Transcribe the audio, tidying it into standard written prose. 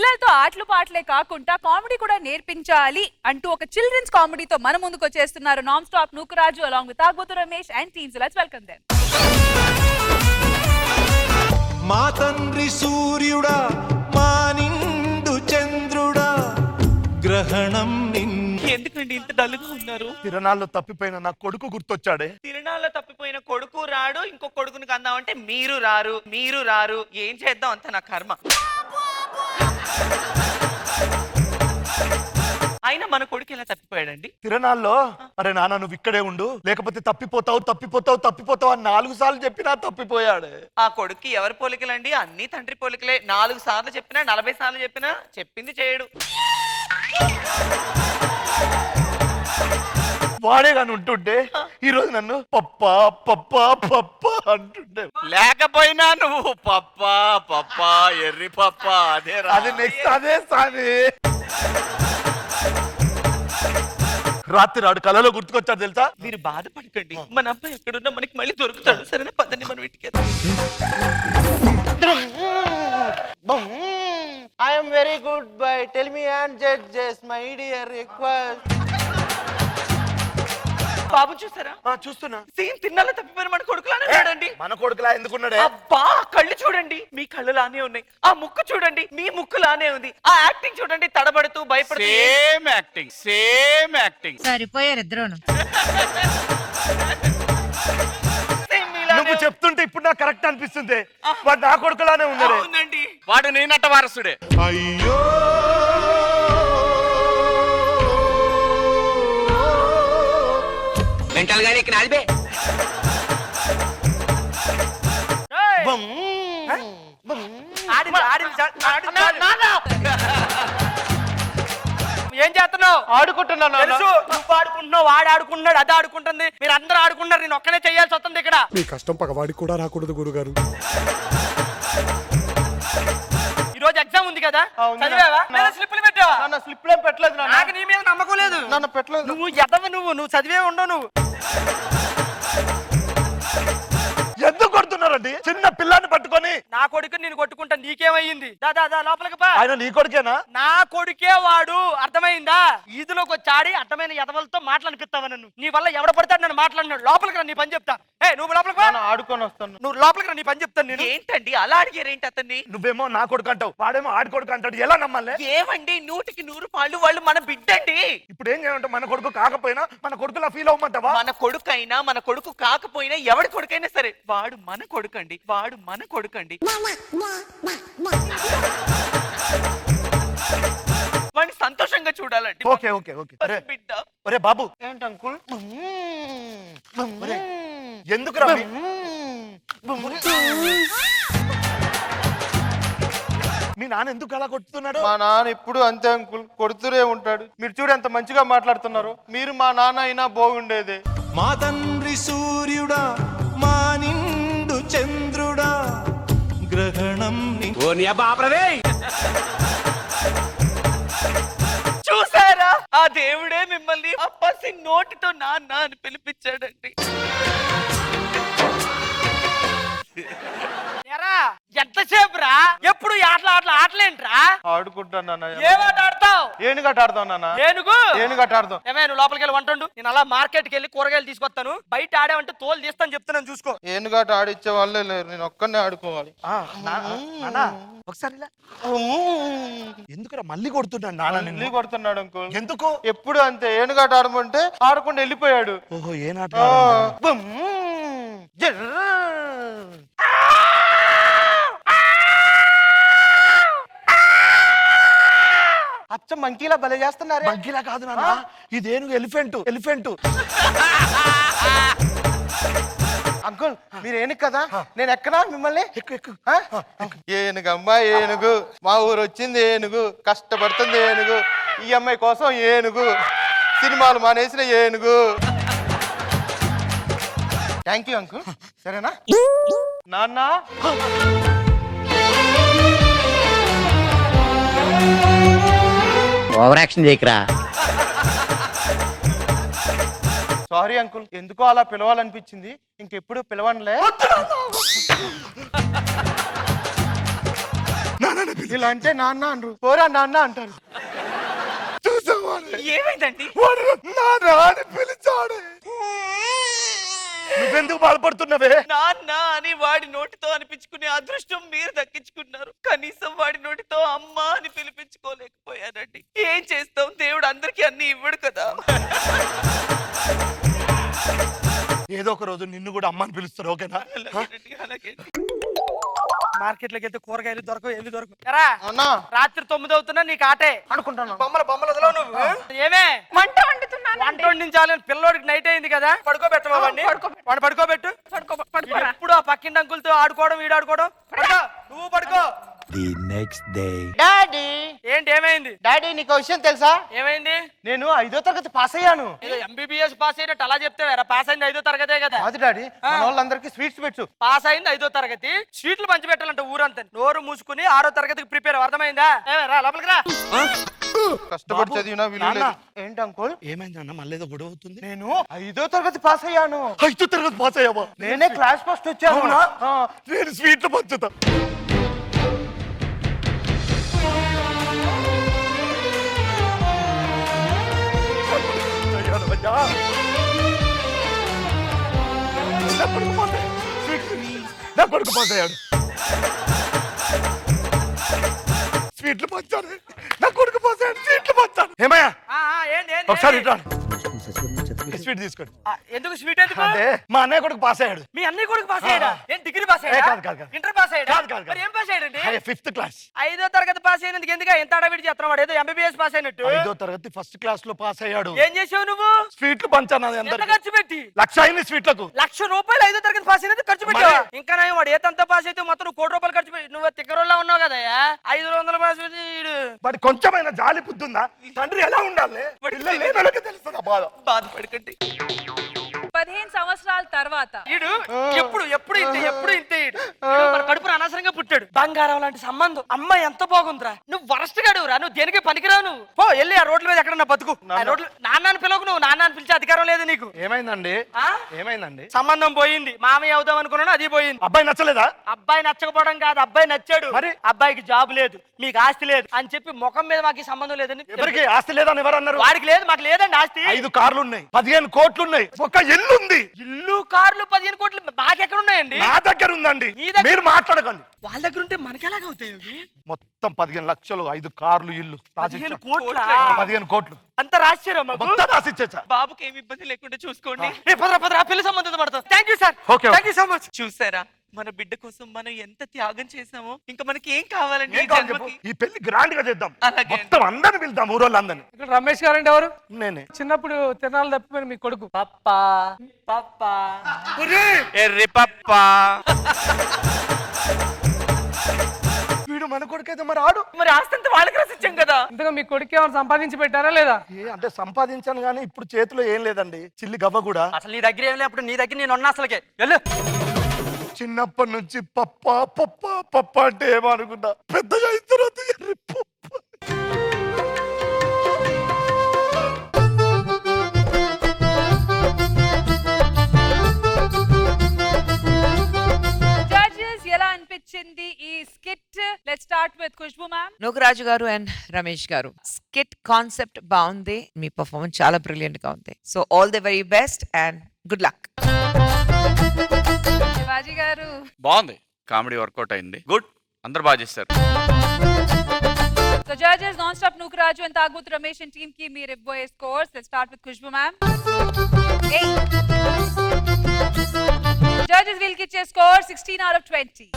పిల్లలతో ఆటలు పాటలే కాకుండా కామెడీ కూడా నేర్పించాలి అంటూ ఒక చిల్డ్రన్స్ కామెడీతో మన ముందుకు వచ్చేస్తున్నారు non stop Nookaraju along with Tagubothu Ramesh and teams. Let's welcome them. మా తండ్రి సూర్యుడా, మా నిండు చంద్రుడా, గ్రహణం ఎందుకండి ఇంత డల్గా ఉన్నారు? తిరణాల్లో తప్పిపోయిన నా కొడుకు గుర్తొచ్చాడే. తిరణాల్లో తప్పిపోయిన కొడుకు రాడు, ఇంకో కొడుకుని కందామంటే మీరు రారు. ఏం చేద్దాం అంత నా కర్మ. అయినా మన కొడుకు ఎలా తప్పిపోయాడండి? తిరణాల్లో అరే నాన్న నువ్వు ఇక్కడే ఉండు, లేకపోతే తప్పిపోతావు అని 4 సార్లు చెప్పినా తప్పిపోయాడే. ఆ కొడుక్కి ఎవరి పోలికలండి? అన్ని తండ్రి పోలికలే. 4 సార్లు చెప్పినా 40 సార్లు చెప్పినా చెప్పింది చేయడు. వాడే గాని ఉంటుంటే ఈ రోజు నన్ను పప్పా పప్పా పప్పా అంటుండే. లేకపోయినా నువ్వు పప్పా ఎర్రి పప్పా అది నెక్స్ట్ అదే సాని. రాత్రి రాడు కలలో గుర్తుకొచ్చాడు తెలుసా? మీరు బాధపడకండి, మన అబ్బాయి ఎక్కడున్నా మనకి మళ్ళీ దొరుకుతాడు. సరేనా, పదండి మనం ఇంటికి. I am very good boy. Tell me and judges, my dear request. బాబు చూసారా? చూస్తున్నా. సేమ్ తిన్నాలో తప్పిపోయిన మన కొడుకులానే ఉన్నాడండి. మన కొడుకులా ఎందుకున్నాడే? అబ్బా, కళ్ళు చూడండి మీ కళ్ళులానే ఉన్నాయి, ఆ ముక్కు చూడండి మీ ముక్కులానే ఉంది, ఆ యాక్టింగ్ చూడండి తడబడుతూ భయపడుతూ. సేమ్ యాక్టింగ్ సరిపోయారు ఇద్దరును. నువ్వు చెప్తుంటే ఇప్పుడు నాకు కరెక్ట్ అనిపిస్తుంది. వాడు నా కొడుకులానే ఉన్నాడు. అవునండి, వాడు నీ నట్ట వారసుడే. అయ్యో మెంటల్ గానీ ఇక్కడ నాదిబే. ఏం చేస్తున్నావు? ఆడుకుంటున్నాను. తెలుసు నువ్వు ఆడుకుంటున్నావు, వాడు ఆడుకుంటున్నాడు, అది ఆడుకుంటుంది, మీరు అందరూ ఆడుకుంటున్నారు, నేను ఒక్కనే చేయాల్సి వస్తుంది ఇక్కడ. మీ కష్టం పగవాడికి కూడా రాకూడదు గురుగారు. ఈ రోజు ఎగ్జామ్ ఉంది కదా, చదివావా? లేదా స్లిప్లు పెట్టావా? నాన్న స్లిప్లు ఏం పెట్టలేదు నాన్న. నాకు నీ మీద నమ్మకం లేదు. నాన్న పెట్టలేదు. నువ్వు ఎదవ, నువ్వు చదివే ఉండవు. నువ్వు ఎందుకు కొడుతున్నారండి చిన్న పిల్లాన్ని పట్టుకొని? నా కొడుకు నేను కొట్టుకుంటా, నీకేమయ్యింది? దాదా లోపలికి పా. ఆయన నీ కొడుకేనా? నా కొడుకే వాడు, అర్థమైందా? ఈదులోకి వచ్చాడి అర్థమైన ఎదవలతో మాట్లాడిపిస్తావా నన్ను? నీ వల్ల ఎవడ పడతాడు నన్ను మాట్లాడినాడు. లోపలికి రా, నీ పని చెప్తా. నువ్వు లోపలికి ఆడుకొని వస్తాను. నువ్వు లోపలికి రా, నీ పని చెప్తాను నేను. ఏంటండి అలా అడిగారేంటి అతన్ని? నువ్వేమో నా కొడుకు అంటావు, వాడేమో ఆడి కొడుకు అంటాడు. ఎలా నమ్మాలి? ఏమండి 100కి 100 పాళ్ళు వాళ్ళు మన బిడ్డండి. ఇప్పుడు ఏం చేయమంటావు? మన కొడుకు కాకపోయినా మన కొడుకులా ఫీల్ అవ్వమంటావా? మన కొడుకు అయినా మన కొడుకు కాకపోయినా ఎవడి కొడుకైనా సరే వాడు మన కొడుకండి, వాడు మన కొడుకండి. వాడిని సంతోషంగా చూడాలండి. Okay okay okay. బిడ్డ. ఒరే బాబు, ఏంటి అంకుల్? ఎందుకు రా? మీ నాన్న ఎందుకు అలా కొట్టుతున్నాడు? మా నాన్న ఇప్పుడు అంతే అంకుల్, కొడుతూనే ఉంటాడు. మీరు చూడు ఎంత మంచిగా మాట్లాడుతున్నారు. మీరు మా నాన్న అయినా బాగుండేది. మా తండ్రి సూర్యుడా, మా నిండు చంద్రుడా, గ్రహణం చూసారా, ఆ దేవుడే మిమ్మల్ని ఆ పసి నోటితో నాన్న అని పిలిపించాడండి. ఎంతసేపు రా? ఎప్పుడు ఆటలేంట్రా? ఆడుకుంటాను. ఏ ఆట ఆడతావు? ఏనుగట ఆడతావు నాన్న. ఏనుగట ఆడతావు. ఏమే నువ్వు లోపలికి వెళ్ళి వంటండు, నేను అలా మార్కెట్కి వెళ్ళి కూరగాయలు తీసుకొస్తాను. బయట ఆడావంటే తోలు తీస్తాను చెప్తున్నాను, చూసుకో. ఏనుగట ఆడిచ్చే వాళ్ళే లేరు, నేను ఒక్కనే ఆడుకోవాలి. ఒకసారి ఎందుకురా మళ్ళీ కొడుతున్నాడు నాన్న? మళ్ళీ కొడుతున్నాడు అంకుల్. ఎందుకు? ఎప్పుడు అంతే, ఏనుగట ఆడమంటే ఆడకుండా వెళ్ళిపోయాడు. ఓహో, ఏ నాట? అచ్చ మంకీలా భలే చేస్తున్నారు. మంకీలా కాదు నాన్న, ఇదేనుగు ఎలిఫెంట్. అంకుల్ మీరు ఏనుగు కదా, నేను ఎక్కనా మిమ్మల్ని? ఎక్కు. ఏనుగమ్మా ఏనుగు, మా ఊరు వచ్చింది ఏనుగు, కష్టపడుతుంది ఏనుగు, ఈ అమ్మాయి కోసం ఏనుగు, సినిమాలు మానేసిన ఏనుగు. Thank you uncle. సరేనా నాన్న? ఓవర్ యాక్షన్ చేయకరా. సారీ అంకుల్, ఎందుకో అలా పిలవాలనిపించింది, ఇంకెప్పుడు పిలవనులే. నాన్న నాన్న పిలి. ఇలా అంటే నాన్న అంటారు, పోరా నాన్న అంటారు. చూసావా? ఏమైందండి? వాడు నాన్న అని పిలిచాడు. నువ్వెందుకు బాధపడుతున్నావే? నాన్న అని వాడి నోటితో అనిపించుకునే అదృష్టం మీరు దక్కించుకున్నారు. కనీసం వాడి నోటితో అమ్మ అని పిలిపించుకోలేకపోయానండి. ఏం చేస్తాం, దేవుడు అందరికీ అన్ని ఇవ్వడు కదా. ఏదో ఒక రోజు నిన్ను కూడా అమ్మని పిలుస్తారు, ఓకేనా? అలాగేనండి, అలాగే. మార్కెట్లోకి వెళ్తే కూరగాయలు దొరకవు, ఏమి దొరకవు. ఎరా అన్నా రాత్రి 9 అవుతున్నా నీకు ఆటే అనుకుంటాను. బొమ్మలు వదలవు నువ్వు. ఏమే వంట వండుతున్నాను. వంట వండించాలని పిల్లోడికి నైట్ అయింది కదా, పడుకోబెట్టవా వాడిని? వాడు పడుకోబెట్టు. పడుకోరా. ఎప్పుడు ఆ పక్కింటి అంకులతో ఆడుకోవడం ఈడాడుకోవడం. పడుకో, నువ్వు పడుకో. డాడీ ఏంటి ఏమైంది? డాడీ నీకు విషయం తెలుసా? ఏమైంది? నేను 5వ తరగతి పాస్ అయ్యాను. ఏదో ఎంబీబీఎస్ పాస్ అయినట్టు అలా చెప్తావారా? పాస్ అయింది 5వ తరగతే కదా. కాదు డాడీ, మన వాళ్ళందరికీ స్వీట్స్ పెట్టు. పాస్ అయింది 5వ తరగతి, స్వీట్లు పంచి పెట్టాలంట ఊరంతా. నోరు మూసుకుని 6వ తరగతికి ప్రిపేర్. అర్థమైందా? రా లోపలికి రా. కష్టపడి చదివినా విలువ లేదు. నాన్న. ఏంటి అంకుల్? ఏమైందన్న మళ్ళీ ఏదో గొడవ అవుతుంది? నేను 5వ తరగతి పాస్ అయ్యాను. 5వ తరగతి పాస్ అయ్యావా? నేనే క్లాస్ ఫస్ట్ వచ్చాను. అవునా? ఆ, నేను స్వీట్లు పంచుతా. అయ్యా. నా కొడుకు పాస్ అయ్యాడు. నా కొడుకు పాస్ అయ్యాడు. స్వీట్లు పంచాను. నా కొడుకు పాస్ అయ్యాడు. స్వీట్లు పంచాను. ఏమయ్యా ఏంటి ఏంటి, ఒకసారి ఏంటి? ఇట్లా స్వీట్ తీసుకోండి. ఎందుకు స్వీట్ ఎందుకు? అంటే మా అన్నయ్య కొడుకు పాస్ అయ్యాడు. మీ అన్నయ్య కొడుకు పాస్ అయ్యాడా? ఏం డిగ్రీ పాస్ కాదు, అయ్యాడా? కాదు, కాదు. ఇంటర్ పాస్ అయ్యాడా? కాదు, కాదు, కాదు. మరి ఏం పాస్ అయ్యాడండి? 5th class. 5వ తరగతి పాస్ అయినందుకు ఎందుకు ఎంత అడవిడి చేస్తున్నావు? వాడు ఏదో ఎంబీబీఎస్ పాస్ అయినట్టు. 5వ తరగతి ఫస్ట్ క్లాస్ లో పాస్ అయ్యాడు. ఏం చేసావు నువ్వు? స్వీట్లు పంచాను ఎంత అందరికి. ఖర్చు పెట్టి? 1,00,000 అయింది స్వీట్లకు. ₹1,00,000 5వ తరగతి పాస్ అయినందుకు ఖర్చు పెట్టావా? మరి? ఇంకా నయం, వాడు ఏతంతా పాస్ అయితే మొత్తం నువ్వు ₹1,00,00,000 ఖర్చు పెట్టి నువ్వు తిక్కరోళ్ళ ఉన్నావు కదా. 500 పాస్ పెట్టి ఈడు. వాడి కొంచెమైనా జాలి బుద్ధి ఉందా? తండ్రి ఎలా ఉండాలి? పిల్లలు లేని వాళ్ళకి తెలుస్తుంది ఆ బాధ. బాధపడకండి. 15 సంవత్సరాల తర్వాత ఈడు ఎప్పుడు ఎప్పుడు ఇంతే ఈడు. ఈడు మన కడుపున అనవసరంగా పుట్టాడు. బంగారం లాంటి సంబంధం. అమ్మ ఎంత బాగుందిరా. నువ్వు వరస్ట్ గాడురా. నువ్వు దేనికి పనికిరావు. నువ్వు పో, వెళ్ళి ఆ రోడ్ల మీద ఎక్కడన్నా బతుకు. ఆ రోడ్లు నాన్నని పిలవకు. నువ్వు నాన్నని పిలిచే అధికారం లేదు నీకు. ఏమైందండి? ఆ? ఏమైందండి? సంబంధం పోయింది. మామయ్య అవుదాం అనుకున్నాను, అది పోయింది. అబ్బాయి నచ్చలేదా? అబ్బాయి నచ్చకపోవడం కాదు, అబ్బాయి నచ్చాడు. మరి? అబ్బాయికి జాబ్ లేదు, మీకు ఆస్తి లేదు అని చెప్పి ముఖం మీద మాకు ఈ సంబంధం లేదని ఎవరికి ఆస్తి లేదని ఎవరు అన్నారు? వాడికి లేదు, మాకు లేదండి ఆస్తి. 5 కార్లు ఉన్నాయి, 15 కోట్లు ఉన్నాయి, ఒక ఇల్లు ఉంది. ఇల్లు కార్లు 15 కోట్లు మాకెక్కడ ఉన్నాయండి? నా దగ్గర ఉందండి. నీ దగ్గర? మీరు మాట్లాడకండి. వాళ్ళ దగ్గర ఉంటే మనకెలాగవుతాయి అవి? మొత్తం 15 లక్షలు, 5 కార్లు, ఇల్లు 15 కోట్ల 15 కోట్లు అంత రాశారా మాకు? మొత్తం రాసిచ్చేసా. బాబుకి ఏమి ఇబ్బంది లేకుండా చూసుకోండి. పదరా పెళ్లి సంబంధం పడతాం. Thank you sir. Okay, okay. Thank you so much. చూసారా, మన బిడ్డ కోసం మనం ఎంత త్యాగం చేసామో. ఇంకా మనకి ఏం కావాలండి ఏం ఈ కావాలి చెప్పు? జన్మకి? ఈ పెళ్లి గ్రాండ్ గా చేద్దాం. అలాగే అండి. మొత్తం అందరిని పిలుద్దాం, ఊరోళ్ళందరినీ. ఇక్కడ రమేష్ గారు అంటే ఎవరు? నేనే. చిన్నప్పుడు తిరణాలు తప్పిపోయిన మీ కొడుకు. పప్పా పప్పా ఎర్రి పప్ప. వీడు మన కొడుకైతే మరి ఆడు. మరి ఆస్తంతా వాళ్ళకి రాసిచ్చాం కదా. ఇంతగా మీ కొడుకు ఏమైనా సంపాదించి పెట్టారా లేదా? అంటే సంపాదించాను కానీ ఇప్పుడు చేతిలో ఏం లేదండి. చిల్లి గవ్వ కూడా. అసలు నీ దగ్గర ఏం లేనప్పుడు నీ దగ్గర నేను ఉన్నా అసలుకే. వెళ్ళు. చిన్నప్పటి నుంచి పప్ప పప్ప పప్ప అంటే ఏమో అనుకుంటా. పెద్దగా అయిన తర్వాత ఎర్రి పప్ప. జడ్జెస్ ఎలా అనిపించింది ఈ skit? Let's start with Khushbu ma'am. Nookaraju గారు అండ్ రమేష్ గారు, స్కిట్ కాన్సెప్ట్ బాగుంది, మీ పర్ఫార్మెన్స్ చాలా బ్రిలియంట్ గా ఉంది. So all the very best and good luck. Shivaji గారు. బాగుంది, కామెడీ వర్కౌట్ అయింది. గుడ్, అందరు బాగా చేశారు. So judges, non-stop Nukraju and Tagbut Ramesh and team ki mere boy scores. Let's start with Khushbu ma'am. 8. Judges will get your score 16 out of 20.